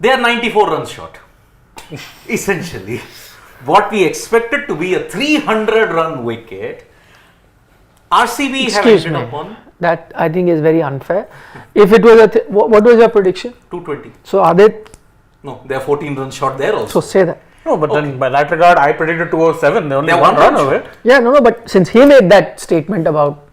They are 94 runs short. Essentially, what we expected to be a 300-run wicket, RCB have ended up on. That I think is very unfair. If it was what was your prediction? 220. So are they? No, they are 14 runs short there also. So say that. No, but then by that regard, I predicted 207. They only one run away. Yeah, no, but since he made that statement about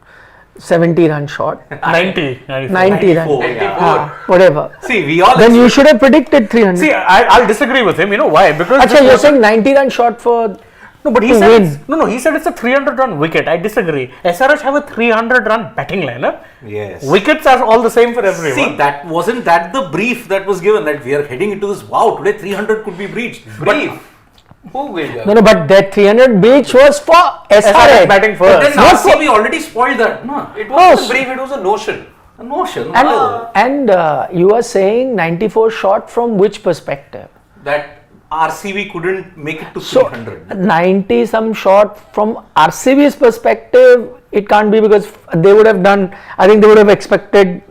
70 run short, 90 run, 94. whatever. See, we all. Then you should have predicted 300. See, I'll disagree with him. You know why? Because Achha, you're saying 90 run short for. No, but he said he said it's a 300-run wicket. I disagree. SRH have a 300-run batting lineup. Yes. Wickets are all the same for everyone. See, that wasn't the brief that was given, that we are heading into this. Wow, today 300 could be breached. Brief. Who will go? No, but that 300 breach was for SRH batting But first. then RCB already spoiled that. No. It wasn't a brief, it was a notion. A notion. And you are saying 94 short from which perspective? That RCB couldn't make it to 300. 90 some short from RCB's perspective, it can't be because they would have done, I think they would have expected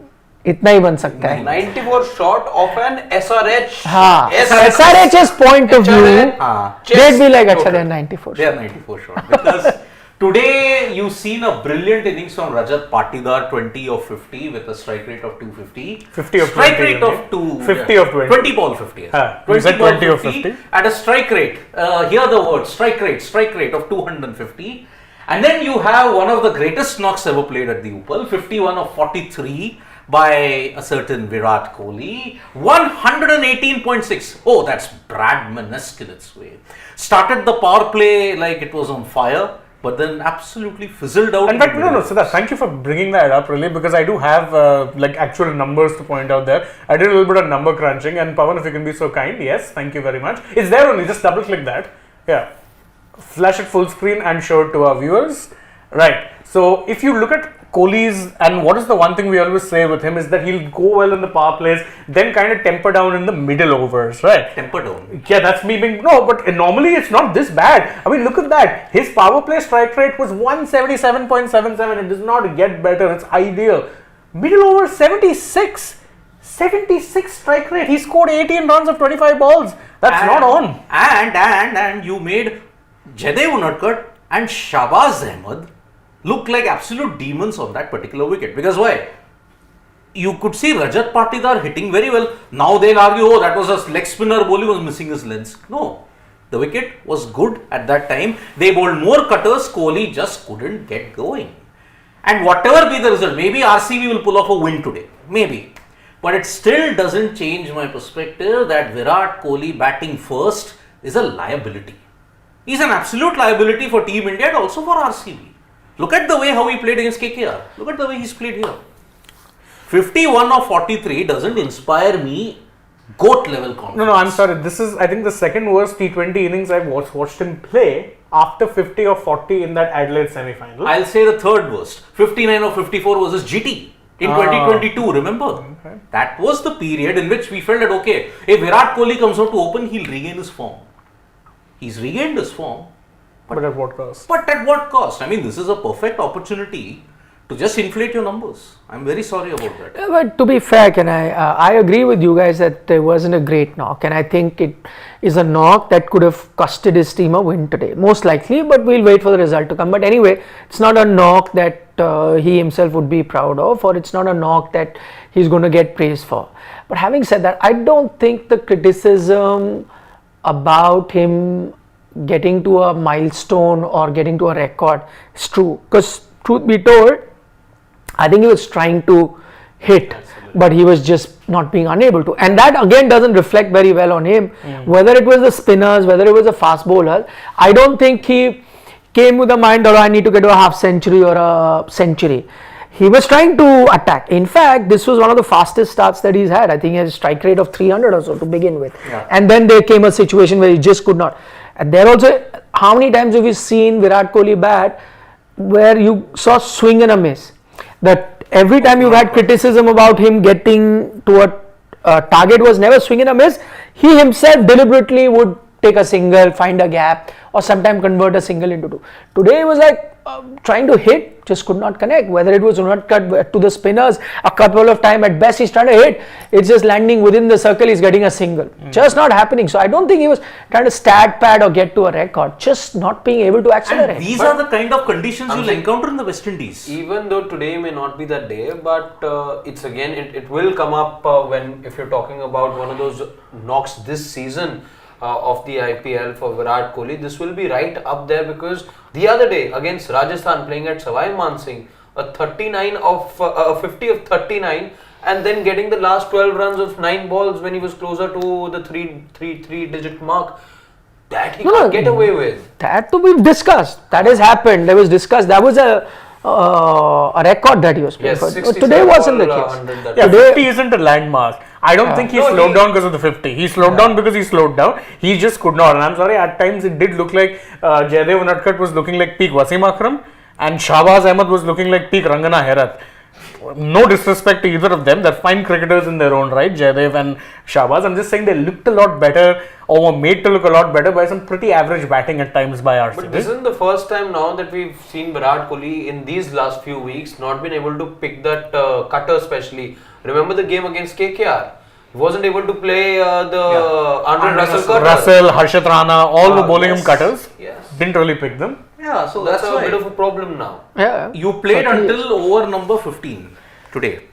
इतना ही बन सकता है 94 short of an SRH. हाँ, SRH's point of view, they'd be like, अच्छा, they're 94 They are 94 short. Because today you've seen a brilliant innings from Rajat Patidar, 20 of 50 with a strike rate of 250. 50 of strike 20. Rate of 2. 50 of 20. 20 ball 50. Yes. 20 of 50. At a strike rate, here the word, strike rate of 250. And then you have one of the greatest knocks ever played at the UPL, 51 of 43. By a certain Virat Kohli, 118.6. Oh, that's Bradman-esque in its way. Started the power play like it was on fire, but then absolutely fizzled out. In fact, no, Siddharth, thank you for bringing that up, really, because I do have like actual numbers to point out there. I did a little bit of number crunching, and Pawan, if you can be so kind, yes, thank you very much. It's there only, just double click that. Yeah, flash it full screen and show it to our viewers. Right. So if you look at Kohli's, and what is the one thing we always say with him is that he'll go well in the power plays, then kind of temper down in the middle overs, right? Temper down. Yeah, that's me being, no, but normally it's not this bad. I mean, look at that. His power play strike rate was 177.77. It does not get better. It's ideal. Middle over 76. 76 strike rate. He scored 18 runs of 25 balls. That's not on. And you made Jadev Unadkat and Shahbaz Ahmed look like absolute demons on that particular wicket. Because why? You could see Rajat Patidar hitting very well. Now they'll argue, oh, that was a leg spinner, Kohli was missing his lens. No, the wicket was good at that time. They bowled more cutters, Kohli just couldn't get going. And whatever be the result, maybe RCB will pull off a win today. Maybe. But it still doesn't change my perspective that Virat Kohli batting first is a liability. He's an absolute liability for Team India and also for RCB. Look at the way how he played against KKR. Look at the way he's played here. 51 of 43 doesn't inspire me GOAT level confidence. No, I'm sorry. This is, I think, the second worst T20 innings I've watched him play after 50 of 40 in that Adelaide semi-final. I'll say the third worst. 59 of 54 was his GT in 2022, remember? Okay. That was the period in which we felt that, okay, if Virat Kohli comes out to open, he'll regain his form. He's regained his form. But at what cost? But at what cost? I mean, this is a perfect opportunity to just inflate your numbers. I'm very sorry about that. Yeah, but to be fair, I agree with you guys that there wasn't a great knock, and I think it is a knock that could have costed his team a win today, most likely, but we'll wait for the result to come. But anyway, it's not a knock that he himself would be proud of, or it's not a knock that he's going to get praise for. But having said that, I don't think the criticism about him getting to a milestone or getting to a record is true, because truth be told, I think he was trying to hit, but he was just not being unable to, and that again doesn't reflect very well on him. Whether it was the spinners, whether it was a fast bowler, I don't think he came with the mind that, oh, I need to get to a half century or a century. He was trying to attack. In fact, this was one of the fastest starts that he's had. I think he has a strike rate of 300 or so to begin with. Yeah. And then there came a situation where he just could not. And there also, how many times have you seen Virat Kohli bat where you saw swing and a miss? That every time you've had criticism about him getting to a target was never swing and a miss. He himself deliberately would take a single, find a gap, or sometimes convert a single into two. Today it was like trying to hit, just could not connect. Whether it was not cut to the spinners a couple of times, at best he's trying to hit, it's just landing within the circle, he's getting a single. Just not happening. So I don't think he was trying to stat pad or get to a record, just not being able to accelerate. And these are the kind of conditions you'll encounter in the West Indies. Even though today may not be that day, but it's again, it will come up if you're talking about one of those knocks this season of the IPL for Virat Kohli. This will be right up there, because the other day against Rajasthan, playing at Savai Mansingh, a 50 of 39, and then getting the last 12 runs of 9 balls when he was closer to the three digit mark. That he can't get away with. That to be discussed. That has happened. That was discussed. That was a record that he was playing for. Today wasn't the case. Yeah, 50 isn't a landmark. I don't think he slowed down because of the 50. He slowed down because he slowed down. He just could not. And I'm sorry, at times it did look like Jaydev Unadkat was looking like peak Wasim Akram, and Shahbaz Ahmed was looking like peak Rangana Herath. No disrespect to either of them. They're fine cricketers in their own right, Jaydev and Shahbaz. I'm just saying they looked a lot better, or were made to look a lot better by some pretty average batting at times by RCB. But this isn't the first time now that we've seen Virat Kohli in these last few weeks not been able to pick that cutter, especially. Remember the game against KKR? He wasn't able to play Andre Russell cutter. Russell, Harshat Rana, all were bowling him cutters. Yes. Didn't really pick them. Yeah, so That's that's a why bit of a problem now. Yeah. you played until over number 15 today.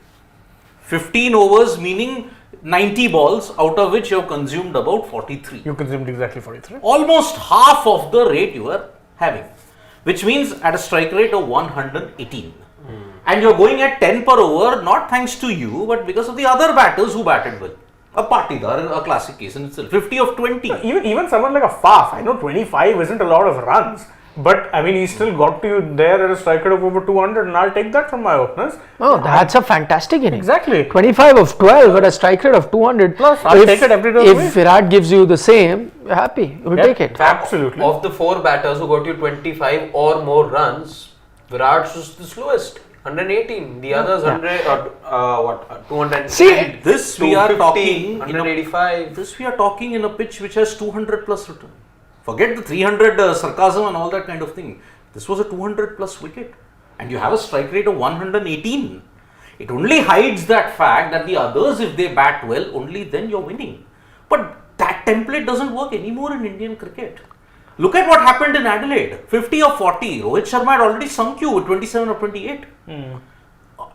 15 overs meaning 90 balls, out of which you have consumed about 43. You consumed exactly 43. Almost half of the rate you were having, which means at a strike rate of 118. And you're going at 10 per over, not thanks to you, but because of the other batters who batted well. A Patidar, a classic case in itself. 50 of 20. Even someone like a Faf, I know 25 isn't a lot of runs, but I mean, he still got to you there at a strike rate of over 200, and I'll take that from my openers. Oh, that's a fantastic inning. Exactly. 25 of 12 at a strike rate of 200. Plus, I'll take it every day of the week. If Virat gives you the same, you're happy. You'll take it. Absolutely. Of the 4 batters who got you 25 or more runs, Virat was the slowest. 118. The others 200. See, This we are talking 185. This we are talking in a pitch which has 200 plus return. Forget the 300 sarcasm and all that kind of thing. This was a 200 plus wicket, and you have a strike rate of 118. It only hides that fact that the others, if they bat well, only then you're winning. But that template doesn't work anymore in Indian cricket. Look at what happened in Adelaide. 50 of 40. Rohit Sharma had already sunk you with 27 or 28.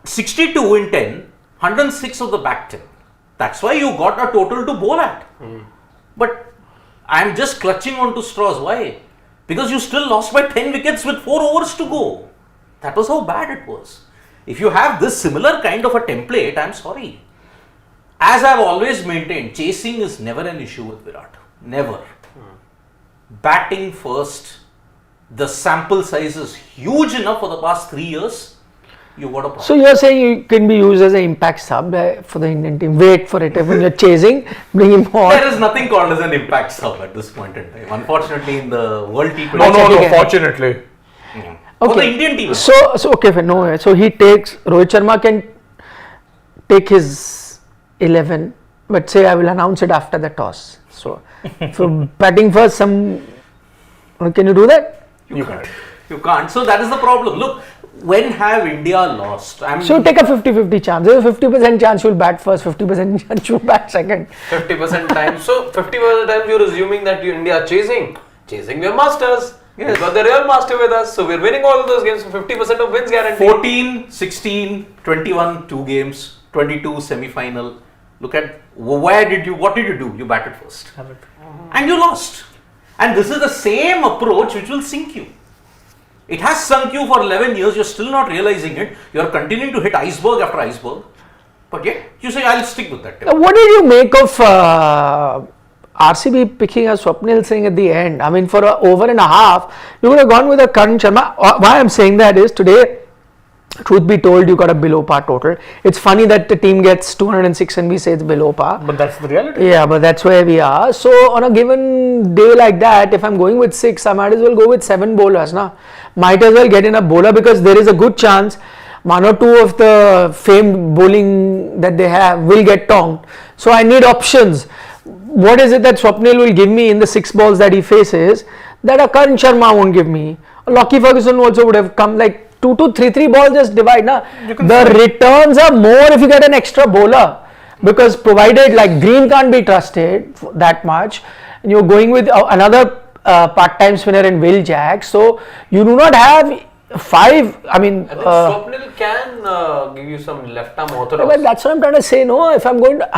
62 in 10. 106 of the back 10. That's why you got a total to bowl at. But I'm just clutching onto straws. Why? Because you still lost by 10 wickets with 4 overs to go. That was how bad it was. If you have this similar kind of a template, I'm sorry. As I've always maintained, chasing is never an issue with Virat. Never. Batting first, the sample size is huge enough for the past 3 years. You got a problem. So you're saying you can be used as an impact sub for the Indian team. Wait for it. When you're chasing, bring him on. There is nothing called as an impact sub at this point in time. Unfortunately, in the World T20. No, fortunately. For the Indian team. So okay, fine, no. So he takes, Rohit Sharma can take his 11, but say I will announce it after the toss. So batting first, can you do that? You can't. You can't. So that is the problem. Look, when have India lost? So take a 50-50 chance. There's a 50% chance you'll bat first, 50% chance you'll bat second. 50% time. So 50% of the time you're assuming that India are chasing. We're masters. Yes. We've got the real master with us. So we're winning all of those games. So 50% of wins guaranteed. 14, 16, 21, 2 games, 22 semi-final. Look at what did you do? You batted first. And you lost. And this is the same approach which will sink you. It has sunk you for 11 years. You're still not realizing it. You're continuing to hit iceberg after iceberg. But yet, you say, I'll stick with that. What did you make of RCB picking a Swapnil Singh at the end? I mean, for an over and a half, you would have gone with a Karan Sharma. Why I'm saying that is today, truth be told, you got a below par total. It's funny that the team gets 206 and we say it's below par. But that's the reality. Yeah, but that's where we are. So on a given day like that, if I'm going with 6, I might as well go with 7 bowlers. Might as well get in a bowler, because there is a good chance 1 or 2 of the famed bowling that they have will get tonged. So I need options. What is it that Swapnil will give me in the 6 balls that he faces that a Karan Sharma won't give me, Lockie Ferguson also would have come like 2 to 3 balls just divide. Na? The returns are more if you get an extra bowler, because provided like Green can't be trusted that much, and you're going with another part-time spinner in Will Jack, so you do not have 5. I mean, I think Swapnil can give you some left-arm orthodox. But that's what I'm trying to say. No, if I'm going to,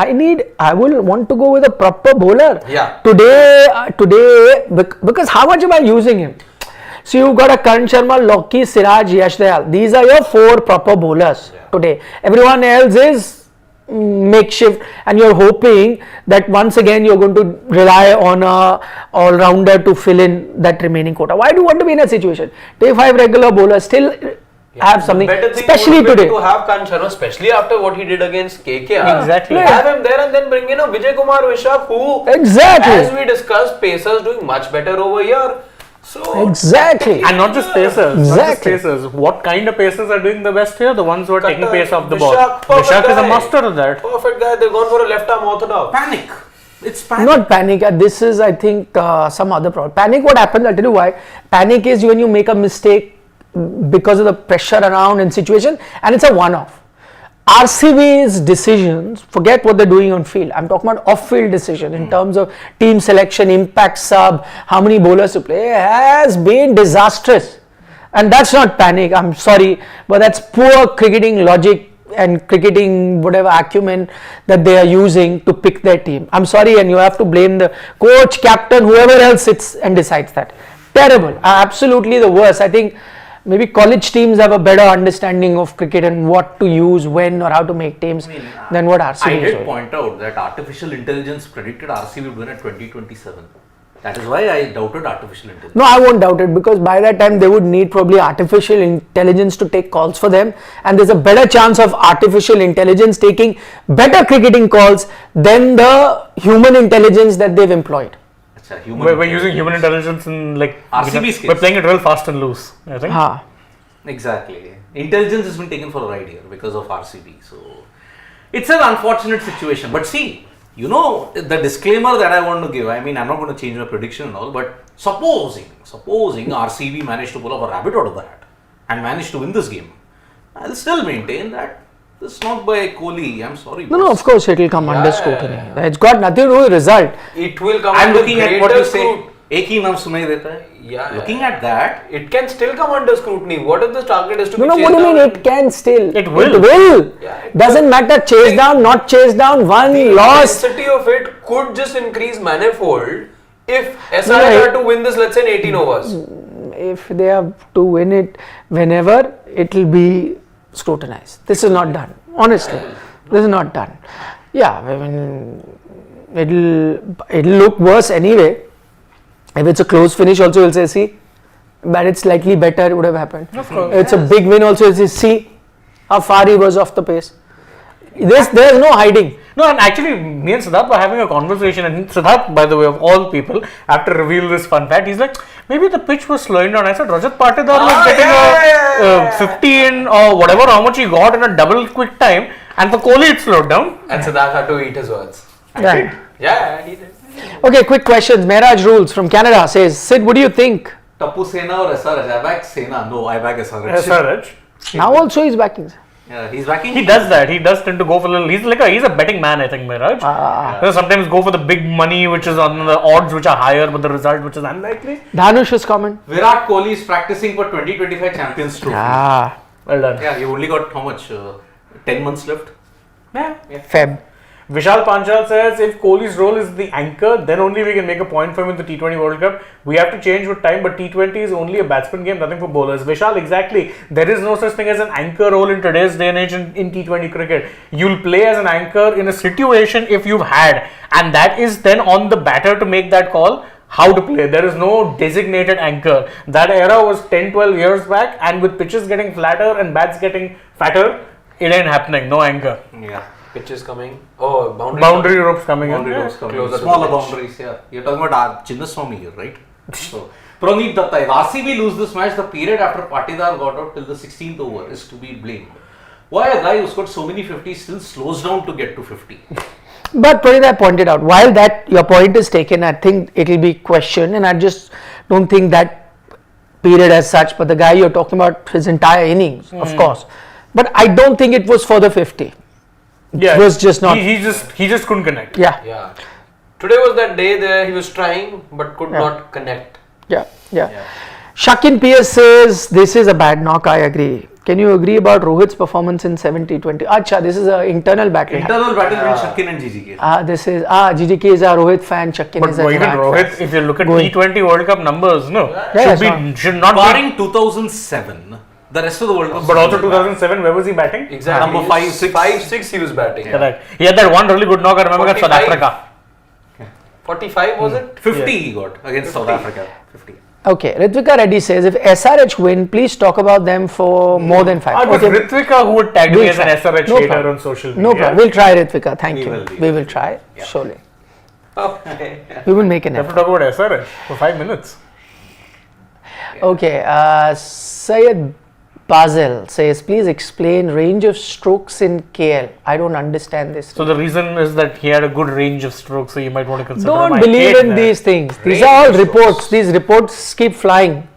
I will want to go with a proper bowler. Yeah. Today, because how much am I using him? So you've got a Karan Sharma, Lockie, Siraj, Yash Dayal. These are your 4 proper bowlers today. Everyone else is makeshift, and you're hoping that once again you're going to rely on a all-rounder to fill in that remaining quota. Why do you want to be in a situation? Take 5 regular bowlers, still have something, especially today. To have Karan Sharma, especially after what he did against KKR. Exactly. Have him there and then bring in a Vijay Kumar Vishak, who, as we discussed, Pacers doing much better over here. So Exactly. And not just pacers. Exactly. Not just pacers. What kind of pacers are doing the best here? The ones who are taking pace off the ball. Vishak, Vishak is a guy. master of that. Perfect guy. They've gone for a left-arm orthodox. Panic. It's panic. Not panic. This is, I think, some other problem. Panic, what happens, I'll tell you why. Panic is when you make a mistake because of the pressure around and situation, and it's a one-off. RCB's decisions, forget what they're doing on field. I'm talking about off-field decision in terms of team selection, impact sub, how many bowlers to play, has been disastrous. And that's not panic, I'm sorry, but that's poor cricketing logic and cricketing whatever acumen that they are using to pick their team. I'm sorry, and you have to blame the coach, captain, whoever else sits and decides that. Terrible, absolutely the worst. I think maybe college teams have a better understanding of cricket and what to use, when, or how to make teams than what RCB I is did doing. point out that artificial intelligence predicted RCB would win at 2027. That is why I doubted artificial intelligence. No, I won't doubt it, because by that time they would need probably artificial intelligence to take calls for them, and there's a better chance of artificial intelligence taking better cricketing calls than the human intelligence that they've employed. We're using human intelligence in like RCB skills. we're playing it real fast and loose, I think. Exactly. Intelligence has been taken for a ride here because of RCB. So it's an unfortunate situation. But see, you know, the disclaimer that I want to give, I mean, I'm not going to change my prediction and all, but supposing RCB managed to pull off a rabbit out of the hat and managed to win this game, I'll still maintain that this knock by Kohli, I'm sorry. No, of course it will come under scrutiny. It's got nothing to do with result. It will come I'm under looking at what you say. scrutiny. एक ही नाम सुनाई देता है. Looking at that, it can still come under scrutiny. What if the target is to be No, chased what do you down? mean? It can still. It will. Yeah, it Doesn't matter, chase down, not chase down, one The loss. intensity of it could just increase manifold if SRH No, had to win this, let's say, in 18 overs. If they have to win it whenever, it will be scrutinized. This is not done. Honestly, this is not done. Yeah, I mean, it'll look worse anyway. If it's a close finish, also you'll say, see, but it's slightly better, it would have happened. Of course. It's a big win, also you'll say, see how far he was off the pace. There's no hiding. No, and actually, me and Siddharth were having a conversation, and Siddharth, by the way, of all people, after reveal this fun fact, he's like, maybe the pitch was slowing down. I said, Rajat Patidar was getting a 15 or whatever, how much he got in a double quick time, and for Kohli it slowed down. And Siddharth had to eat his words. Right. Yeah, he did. Okay, quick questions. Mehraj Rules from Canada says, Sid, what do you think? Tapu Sena or SRH? I back Sena. No, I back SRH. SRH. Now also he's backing. Yeah, he's backing. He does that. He does tend to go for a little. He's a betting man, I think, Mehraj. Sometimes go for the big money, which is on the odds which are higher, but the result which is unlikely. Dhanush's comment. Virat Kohli is practicing for 2025 Champions Trophy. Well done. Yeah, you only got how much? 10 months left? Yeah. Feb. Vishal Panchal says if Kohli's role is the anchor, then only we can make a point for him in the T20 World Cup. We have to change with time, but T20 is only a batsman game, nothing for bowlers. Vishal, exactly. There is no such thing as an anchor role in today's day and age in T20 cricket. You'll play as an anchor in a situation if you've had, and that is then on the batter to make that call how to play. There is no designated anchor. That era was 10-12 years back, and with pitches getting flatter and bats getting fatter, it ain't happening. No anchor. Yeah. Pitch is coming. Oh, Boundary ropes coming Boundary in. ropes coming. Closer to Smaller the pitch. boundaries, yeah. You're talking about Chinnaswamy here, right? So, Praneet Datta, if RCB lose this match, the period after Patidar got out till the 16th over is to be blamed. Why a guy who's got so many 50s still slows down to get to 50? But Praneet, I pointed out, while that your point is taken, I think it will be questioned, and I just don't think that period as such, but the guy you're talking about his entire innings, of course. But I don't think it was for the 50. Yeah, It was just not. He just couldn't connect. Yeah. Yeah. Today was that day there he was trying but could not connect. Yeah. Shakin PS says this is a bad knock. I agree. Can you agree about Rohit's performance in 70-20? Acha, this is an internal battle. Internal battle between Shakin and GGK. This is GGK is a Rohit fan. Shakin But is a even Virat Rohit, fan. if you look at Going. T20 World Cup numbers, no, Yeah, should not be. Barring 2007, the rest of the World Cup. But also 2007, where was he batting? Exactly. Number 5, 6. 5-6 he was batting. Correct. He had that one really good knock. I remember against South 45. Africa. 45 was it? 50 he got against South Africa. 50. Okay, Ritvika Reddy says if SRH win, please talk about them for more than 5. It was Okay, Ritvika who would tag me We'll as an try. SRH No hater problem. on social media. no problem. We'll try Ritvika. Thank We you. will, We will try. Yeah. Surely. Okay. We will make an We have to effort. talk about SRH for 5 minutes. Okay, Syed Basil says, please explain range of strokes in KL. I don't understand this. So the reason is that he had a good range of strokes, so you might want to consider him. Don't I believe hate in that. these things. These Range are all of strokes. reports. These reports keep flying.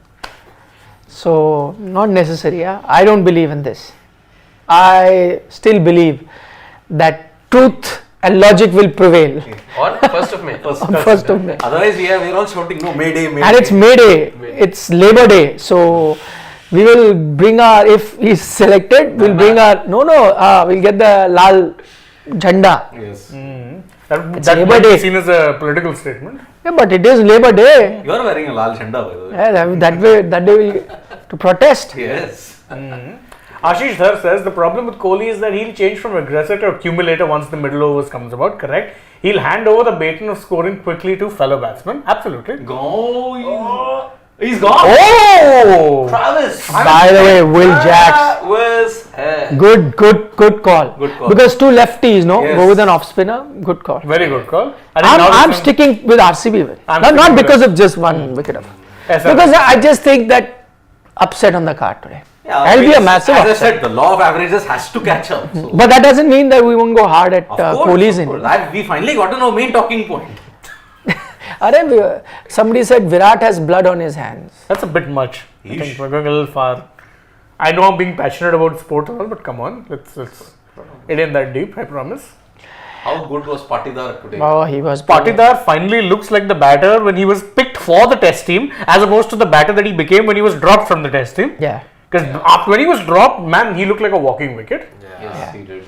So, not necessary. Yeah? I don't believe in this. I still believe that truth and logic will prevail On 1st of May. on 1st of May. Otherwise, we're all shouting, no, Mayday, Mayday. And it's May Day. It's Labor Day. So, we will bring our, if he's selected, we'll bring our, we'll get the Lal Jhanda. Yes. That Labor might be Day. seen as a political statement. Yeah, but it is Labor Day. You are wearing a Lal Jhanda, by the way. Yeah, that day will to protest. Yes. Ashish Dhar says the problem with Kohli is that he'll change from aggressor to accumulator once the middle overs comes about, correct? He'll hand over the baton of scoring quickly to fellow batsmen. Absolutely. Go. He's gone. Oh! Travis. By the way, Will Jacks. Was Good call. Good call. Because two lefties, no? Yes. Go with an off spinner. Good call. Very good call. I think now I'm this one- sticking with RCB win. I'm Not sticking with because of just one wicket. Yes, Because I just think that upset on the card today. Yeah, That'll be a because, massive As I upset. said, the law of averages has to catch up. So. But that doesn't mean that we won't go hard at Of course, Kohli's of course. innings. We finally got to know main talking point. Somebody said Virat has blood on his hands. That's a bit much. I Yeesh. think we're going a little far. I know I'm being passionate about sport and all, but come on, let's it ain't that deep, I promise. How good was Patidar today? Oh, he was Patidar finally looks like the batter when he was picked for the test team, as opposed to the batter that he became when he was dropped from the test team. Yeah. Because when he was dropped, man, he looked like a walking wicket. Yes, he did.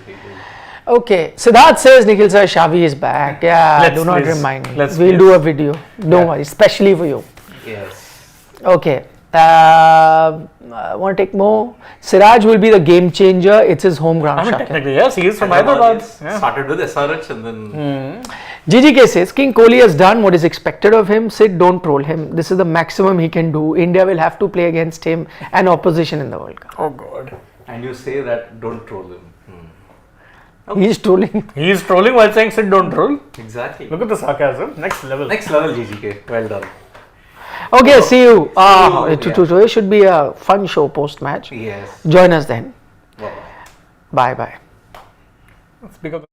Okay. Siddharth says Nikhil sir, Shavi is back. Yeah, Let's do not please. remind me. Let's We'll please. do a video. Don't worry, especially for you. Yes. Okay. Want to take more? Siraj will be the game changer. It's his home ground. I mean, Shakil. technically, yes, he is from Hyderabad, Hyderabad. yes. Yeah. Started with SRH and then. GGK says King Kohli has done what is expected of him. Sid, don't troll him. This is the maximum he can do. India will have to play against him and opposition in the World Cup. Oh God. And you say that don't troll him. He's trolling. He is trolling while saying sit, don't troll. Exactly. Look at the sarcasm. Next level. Next level GGK. Well done. Okay, see you. yeah. Today should be a fun show post match. Yes. Join us then. Bye-bye. Bye bye. Speak of the